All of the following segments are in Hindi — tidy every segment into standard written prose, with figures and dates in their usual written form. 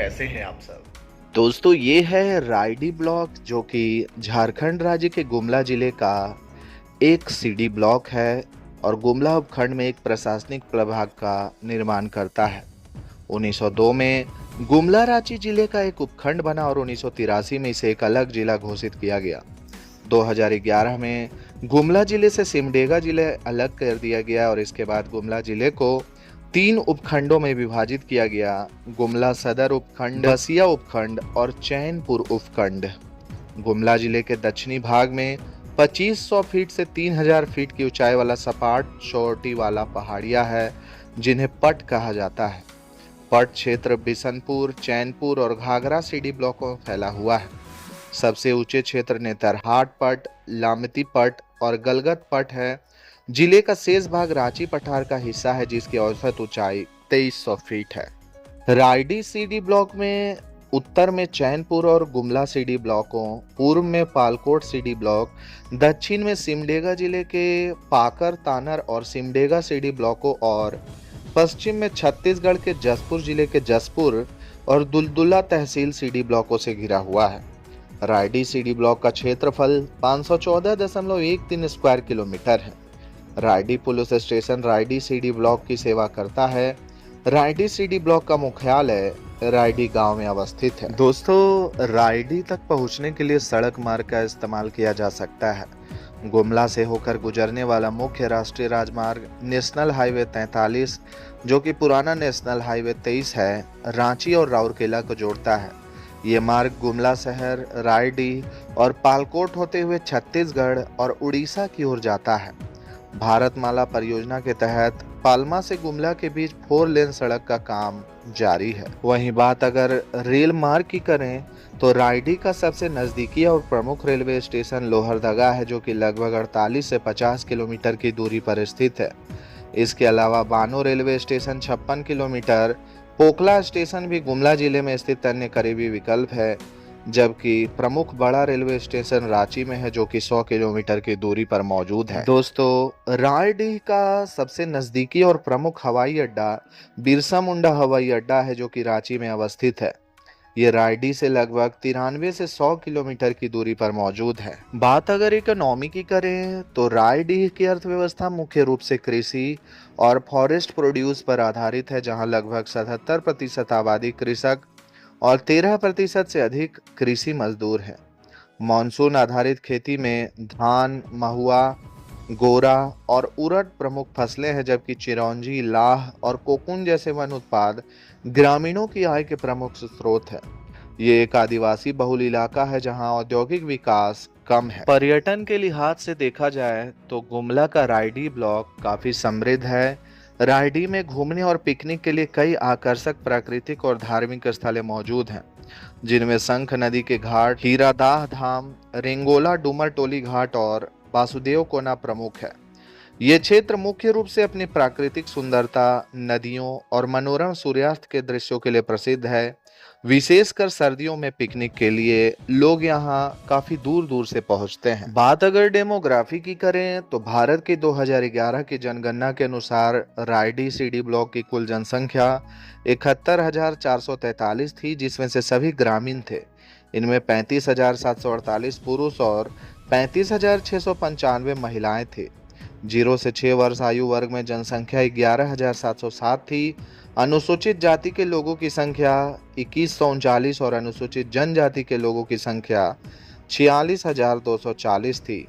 कैसे हैं आप सब? दोस्तों ये है रायडी ब्लॉक जो कि झारखंड राज्य के गुमला जिले का एक सीडी ब्लॉक है और गुमला उपखंड में एक प्रशासनिक प्रभाग का निर्माण करता है। 1902 में गुमला रांची जिले का एक उपखंड बना और 1983 में इसे एक अलग जिला घोषित किया गया। 2011 में गुमला जिले से सिमडेगा जिले अलग कर दिया गया और इसके बाद गुमला जिले को 3 उपखंडों में विभाजित किया गया। गुमला सदर उपखंड, बसिया उपखंड और चैनपुर उपखंड। गुमला जिले के दक्षिणी भाग में 2500 फीट से 3000 फीट की ऊंचाई वाला सपाट चोटी वाला पहाड़िया है जिन्हें पट कहा जाता है। पट क्षेत्र बिशनपुर, चैनपुर और घाघरा सीडी ब्लॉकों में फैला हुआ है। सबसे ऊंचे क्षेत्र नेतरहाट पट, लामती पट और गलगत पट है। जिले का शेष भाग रांची पठार का हिस्सा है जिसकी औसत ऊंचाई 2300 फीट है। रायडी सीडी ब्लॉक में उत्तर में चैनपुर और गुमला सीडी ब्लॉकों, पूर्व में पालकोट सीडी ब्लॉक, दक्षिण में सिमडेगा जिले के पाकर, तानर और सिमडेगा सीडी ब्लॉकों और पश्चिम में छत्तीसगढ़ के जसपुर जिले के जसपुर और दुलदुला तहसील सीडी ब्लॉकों से घिरा हुआ है। रायडी सीडी ब्लॉक का क्षेत्रफल 514.13 स्क्वायर किलोमीटर है। Raydi police station Raydi CD block की सेवा करता है। रायडी सीडी ब्लॉक का मुख्यालय रायडी गांव में अवस्थित है। दोस्तों रायडी तक पहुंचने के लिए सड़क मार्ग का इस्तेमाल किया जा सकता है। गुमला से होकर गुजरने वाला मुख्य राष्ट्रीय राजमार्ग नेशनल हाईवे 43 जो कि पुराना नेशनल हाईवे 23 है, रांची और राउरकेला को जोड़ता है। ये मार्ग गुमला शहर, रायडी और पालकोट होते हुए छत्तीसगढ़ और उड़ीसा की ओर जाता है। भारतमाला परियोजना के तहत पालमा से गुमला के बीच 4 लेन सड़क का काम जारी है। वहीं बात अगर रेल मार्ग की करें तो रायडी का सबसे नजदीकी और प्रमुख रेलवे स्टेशन लोहरदगा है जो कि लगभग 48 से 50 किलोमीटर की दूरी पर स्थित है। इसके अलावा बानो रेलवे स्टेशन 56 किलोमीटर, पोखला स्टेशन भी गुमला जिले में स्थित अन्य करीबी विकल्प है, जबकि प्रमुख बड़ा रेलवे स्टेशन रांची में है जो कि 100 किलोमीटर की दूरी पर मौजूद है। दोस्तों रायडीह का सबसे नजदीकी और प्रमुख हवाई अड्डा बिरसा मुंडा हवाई अड्डा है जो कि रांची में अवस्थित है। ये रायडी से लगभग 93 से 100 किलोमीटर की दूरी पर मौजूद है। बात अगर इकोनॉमी की करें तो रायडीह की अर्थव्यवस्था मुख्य रूप से कृषि और फॉरेस्ट प्रोड्यूस पर आधारित है, जहां लगभग 77% आबादी कृषक और 13% से अधिक कृषि मजदूर हैं। मानसून आधारित खेती में धान, महुआ, गोरा और उड़द प्रमुख फसलें हैं, जबकि चिरौंजी, लाह और कोकून जैसे वन उत्पाद ग्रामीणों की आय के प्रमुख स्रोत है। ये एक आदिवासी बहुल इलाका है जहां औद्योगिक विकास कम है। पर्यटन के लिहाज से देखा जाए तो गुमला का रायडी ब्लॉक काफी समृद्ध है। रायडी में घूमने और पिकनिक के लिए कई आकर्षक प्राकृतिक और धार्मिक स्थलें मौजूद हैं, जिनमें शंख नदी के घाट, हीरादाह धाम, रेंगोला डूमर टोली घाट और वासुदेव कोना प्रमुख है। ये क्षेत्र मुख्य रूप से अपनी प्राकृतिक सुंदरता, नदियों और मनोरम सूर्यास्त के दृश्यों के लिए प्रसिद्ध है। विशेषकर सर्दियों में पिकनिक के लिए लोग यहाँ काफी दूर दूर से पहुंचते हैं। बात अगर डेमोग्राफी की करें तो भारत की 2011 की जनगणना के अनुसार रायडी सीडी ब्लॉक की कुल जनसंख्या 71,443 थी, जिसमें से सभी ग्रामीण थे। इनमें 35,748 पुरुष और 35,695 महिलाएं थे। 0 से 6 वर्ष आयु वर्ग में जनसंख्या 11,707 थी। अनुसूचित जाति के लोगों की संख्या 2139 और अनुसूचित जनजाति के लोगों की संख्या 46,240 थी।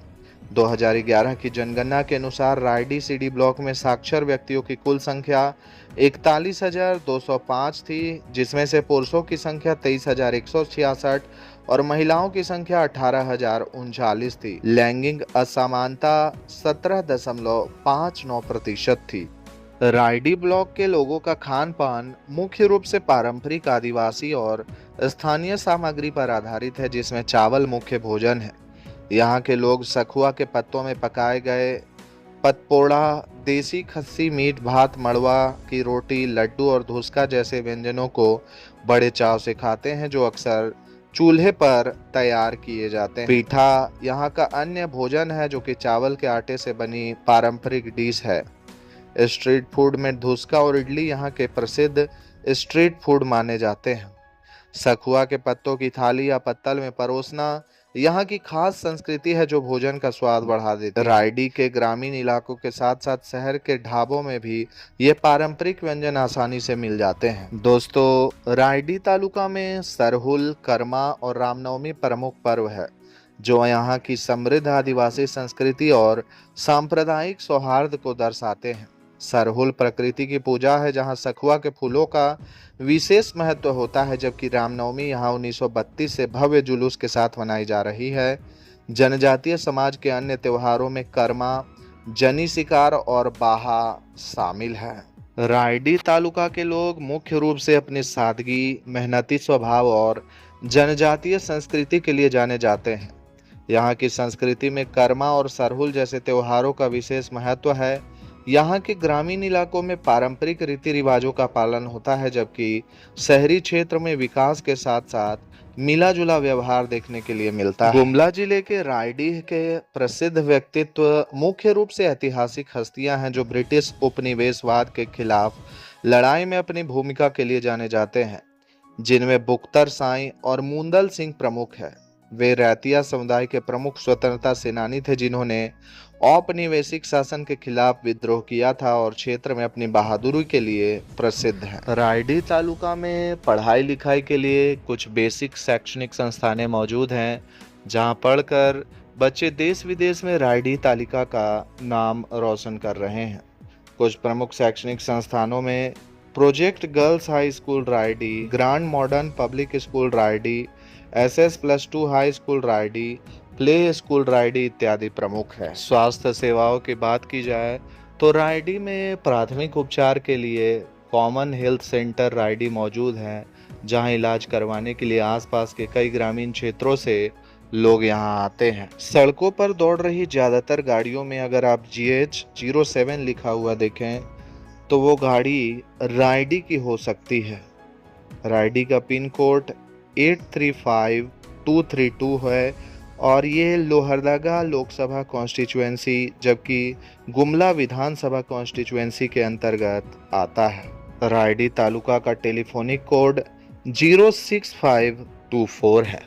2011 की जनगणना के अनुसार रायडी सीडी ब्लॉक में साक्षर व्यक्तियों की कुल संख्या 41,205 थी, जिसमें से पुरुषों की संख्या 23,166 और महिलाओं की संख्या 18,039 थी। लैंगिक असमानता 17.59% थी। रायडी ब्लॉक के लोगों का खान पान मुख्य रूप से पारंपरिक आदिवासी और स्थानीय सामग्री पर आधारित है, जिसमें चावल मुख्य भोजन है। यहाँ के लोग सखुआ के पत्तों में पकाए गए पतपोड़ा, देसी खस्सी मीट, भात, मड़वा की रोटी, लड्डू और धुसका जैसे व्यंजनों को बड़े चाव से खाते हैं, जो अक्सर चूल्हे पर तैयार किए जाते हैं। पीठा यहाँ का अन्य भोजन है जो कि चावल के आटे से बनी पारंपरिक डिश है। स्ट्रीट फूड में धुसका और इडली यहाँ के प्रसिद्ध स्ट्रीट फूड माने जाते हैं। सखुआ के पत्तों की थाली या पत्तल में परोसना यहाँ की खास संस्कृति है जो भोजन का स्वाद बढ़ा देती है। रायडी के ग्रामीण इलाकों के साथ साथ शहर के ढाबों में भी ये पारंपरिक व्यंजन आसानी से मिल जाते हैं। दोस्तों, रायडी तालुका में सरहुल, करमा और रामनवमी प्रमुख पर्व है जो यहाँ की समृद्ध आदिवासी संस्कृति और सांप्रदायिक सौहार्द को दर्शाते हैं। सरहुल प्रकृति की पूजा है जहाँ सखुआ के फूलों का विशेष महत्व होता है, जबकि रामनवमी यहाँ 1932 से भव्य जुलूस के साथ मनाई जा रही है। जनजातीय समाज के अन्य त्योहारों में कर्मा, जनी शिकार और बाहा शामिल है। रायडी तालुका के लोग मुख्य रूप से अपनी सादगी, मेहनती स्वभाव और जनजातीय संस्कृति के लिए जाने जाते हैं। यहाँ की संस्कृति में कर्मा और सरहुल जैसे त्योहारों का विशेष महत्व है। यहाँ के ग्रामीण इलाकों में पारंपरिक रीति रिवाजों का पालन होता है, जबकि शहरी क्षेत्र में विकास के साथ साथ मिला जुला व्यवहार देखने के लिए मिलता है। गुमला जिले के रायडीह के प्रसिद्ध व्यक्तित्व मुख्य रूप से ऐतिहासिक हस्तियां हैं जो ब्रिटिश उपनिवेशवाद के खिलाफ लड़ाई में अपनी भूमिका के लिए जाने जाते हैं, जिनमें बुख्तर साई और मुंदल सिंह प्रमुख है। वे रैतिया समुदाय के प्रमुख स्वतंत्रता सेनानी थे जिन्होंने औपनिवेशिक शासन के खिलाफ विद्रोह किया था और क्षेत्र में अपनी बहादुरी के लिए प्रसिद्ध है। रायडी तालुका में पढ़ाई लिखाई के लिए कुछ बेसिक शैक्षणिक संस्थानें मौजूद हैं जहां पढ़कर बच्चे देश विदेश में रायडी तालुका का नाम रोशन कर रहे हैं। कुछ प्रमुख शैक्षणिक संस्थानों में project girls high school Raydi, grand modern public school Raydi, SS+2 high school Raydi, play school Raydi इत्यादि प्रमुख है। स्वास्थ्य सेवाओं की बात की जाए तो रायडी में प्राथमिक उपचार के लिए कॉमन हेल्थ सेंटर रायडी मौजूद है, जहां इलाज करवाने के लिए आसपास के कई ग्रामीण क्षेत्रों से लोग यहां आते हैं। सड़कों पर दौड़ रही ज्यादातर गाड़ियों में अगर आप GH07 लिखा हुआ देखें तो वो गाड़ी रायडी की हो सकती है। रायडी का पिन कोड 835232 है और ये लोहरदगा लोकसभा कॉन्स्टिट्यूएंसी जबकि गुमला विधानसभा कॉन्स्टिट्यूएंसी के अंतर्गत आता है। रायडी तालुका का टेलीफोनिक कोड 06524 है।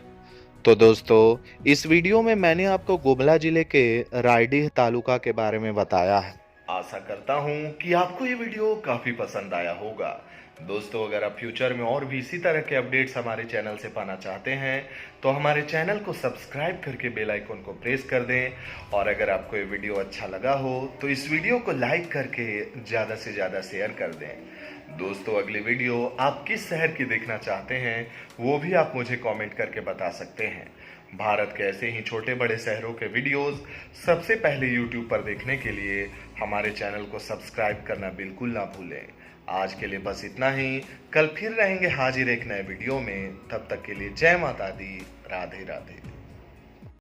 तो दोस्तों, इस वीडियो में मैंने आपको गुमला जिले के रायडी तालुका के बारे में बताया है। आशा करता हूं कि आपको ये वीडियो काफी पसंद आया होगा। दोस्तों, अगर आप फ्यूचर में और भी इसी तरह के अपडेट्स हमारे चैनल से पाना चाहते हैं तो हमारे चैनल को सब्सक्राइब करके बेल आइकन को प्रेस कर दें, और अगर आपको ये वीडियो अच्छा लगा हो तो इस वीडियो को लाइक करके ज़्यादा से ज़्यादा शेयर कर दें। दोस्तों, अगली वीडियो आप किस शहर की देखना चाहते हैं वो भी आप मुझे कमेंट करके बता सकते हैं। भारत के ऐसे ही छोटे बड़े शहरों के वीडियोस सबसे पहले YouTube पर देखने के लिए हमारे चैनल को सब्सक्राइब करना बिल्कुल ना भूलें। आज के लिए बस इतना ही। कल फिर रहेंगे हाजिर एक नए वीडियो में। तब तक के लिए जय माता दी, राधे राधे।